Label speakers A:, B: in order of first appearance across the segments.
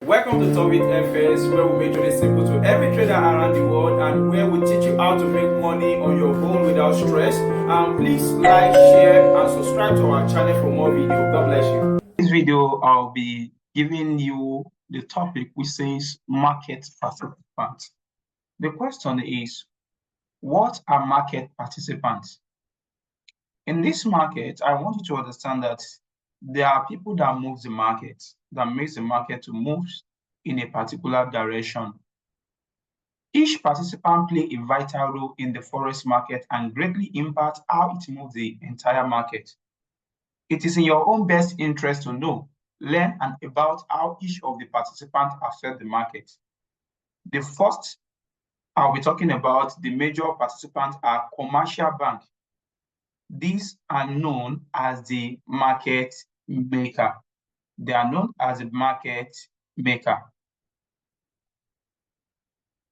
A: Welcome to Top FS, where we make it simple to every trader around the world and where we teach you how to make money on your own without stress. Please like, share, and subscribe to our channel for more videos. God bless you. In this video, I'll be giving you the topic which says market participants. The question is, what are market participants? In this market, I want you to understand that there are people that move the market, that makes the market to move in a particular direction. Each participant plays a vital role in the forex market and greatly impacts how it moves the entire market. It is in your own best interest to know, learn, and about how each of the participants affect the market. The first I'll be talking about the major participants are commercial banks. These are known as the market maker. They are known as the market maker.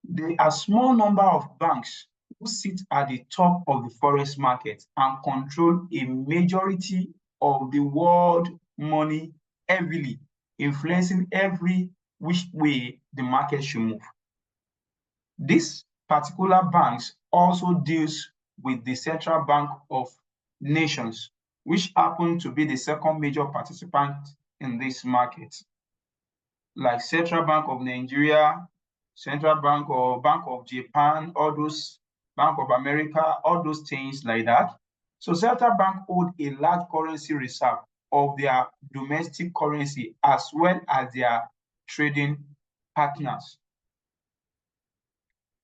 A: There are a small number of banks who sit at the top of the forex market and control a majority of the world money heavily, influencing every which way the market should move. These particular banks also deals with the Central Bank of Nations, which happen to be the second major participant in this market, like Central Bank of Nigeria, Central Bank or Bank of Japan, all those Bank of America, all those things like that. So Central Bank hold a large currency reserve of their domestic currency as well as their trading partners.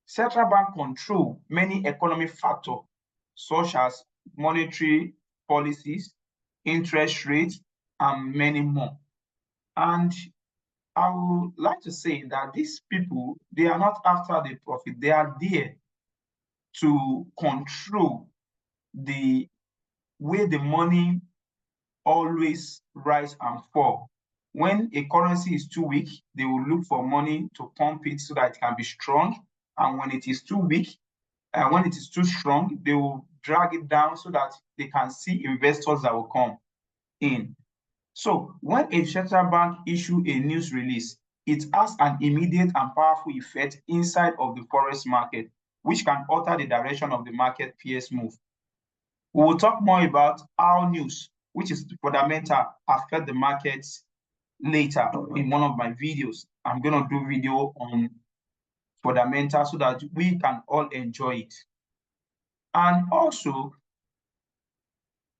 A: Central Bank control many economic factors such as monetary policies, interest rates, and many more. And I would like to say that these people, they are not after the profit. They are there to control the way the money always rise and fall. When a currency is too weak, they will look for money to pump it so that it can be strong. And when it is too weak, when it is too strong, they will drag it down so that they can see investors that will come in. So when a central bank issues a news release, it has an immediate and powerful effect inside of the forex market, which can alter the direction of the market peers move. We will talk more about how news, which is fundamental, affect the markets later in one of my videos. I'm going to do video on fundamental so that we can all enjoy it. And also,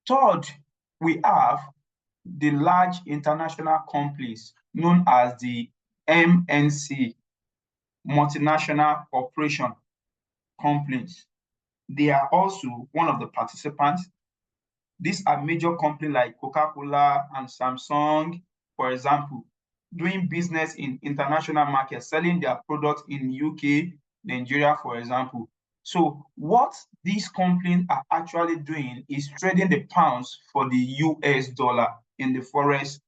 A: third, we have the large international companies known as the MNC, multinational corporation companies. They are also one of the participants. These are major companies like Coca-Cola and Samsung, for example, doing business in international markets, selling their products in UK, Nigeria, for example. So what these companies are actually doing is trading the pounds for the US dollar in the forex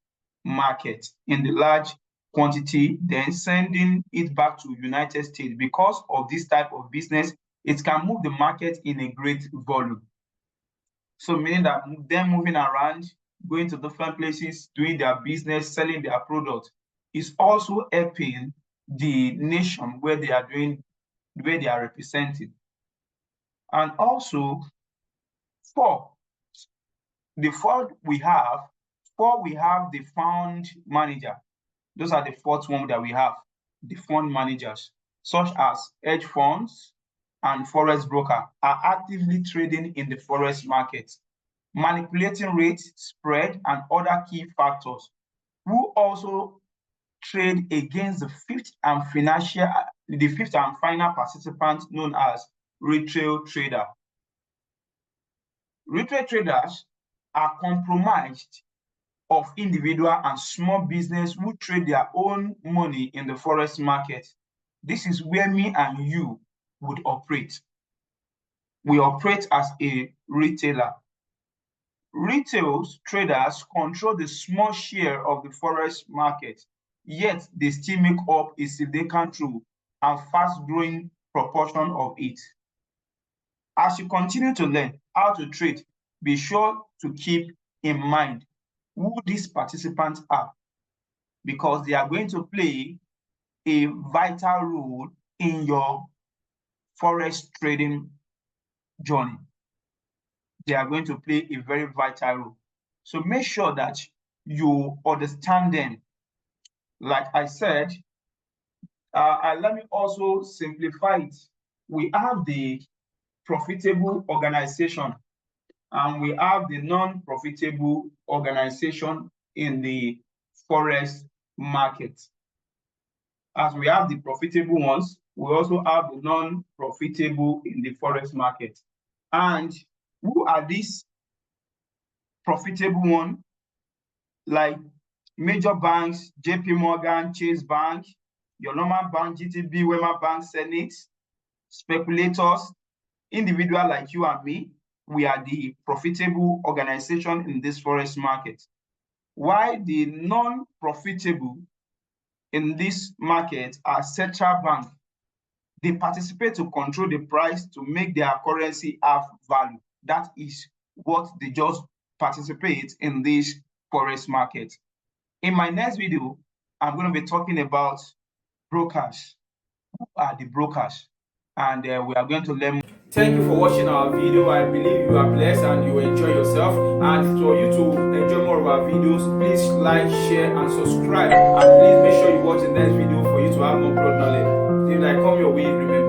A: market in the large quantity, then sending it back to United States. Because of this type of business, it can move the market in a great volume. So meaning that them moving around, going to different places, doing their business, selling their product, is also helping the nation where they are doing, where they are represented. And also, four, we have the fund manager. Those are the fourth one that we have, the fund managers, such as hedge funds and forex broker are actively trading in the forex market, manipulating rates, spread, and other key factors, who also trade against the fifth and final participant known as retail trader. Retail traders are comprised of individual and small business who trade their own money in the forex market. This is where me and you would operate. We operate as a retailer. Retail traders control the small share of the forex market, yet they still make up a significant role and fast-growing proportion of it. As you continue to learn how to trade, be sure to keep in mind who these participants are. because they are going to play a vital role in your Forex trading journey. They are going to play a very vital role. So make sure that you understand them. Like I said, let me also simplify it. We have the profitable organization and we have the non-profitable organization in the Forex market. As we have the profitable ones, we also have the non-profitable in the Forex market. And who are these profitable ones? Like major banks, JP Morgan, Chase Bank, your normal bank, GTB, Wema Bank, Senate, speculators, individual like you and me. We are the profitable organization in this Forex market. While the non-profitable in this market are central bank. They participate to control the price to make their currency have value. That is what they just participate in this Forex market. In my next video, I'm going to be talking about brokers. Who are the brokers? And we are going to learn.
B: Thank you for watching our video. I believe you are blessed and you enjoy yourself. And for you to enjoy more of our videos, please like, share, and subscribe. And please make sure you watch the next video for you to have more broad knowledge. If I come your way, remember.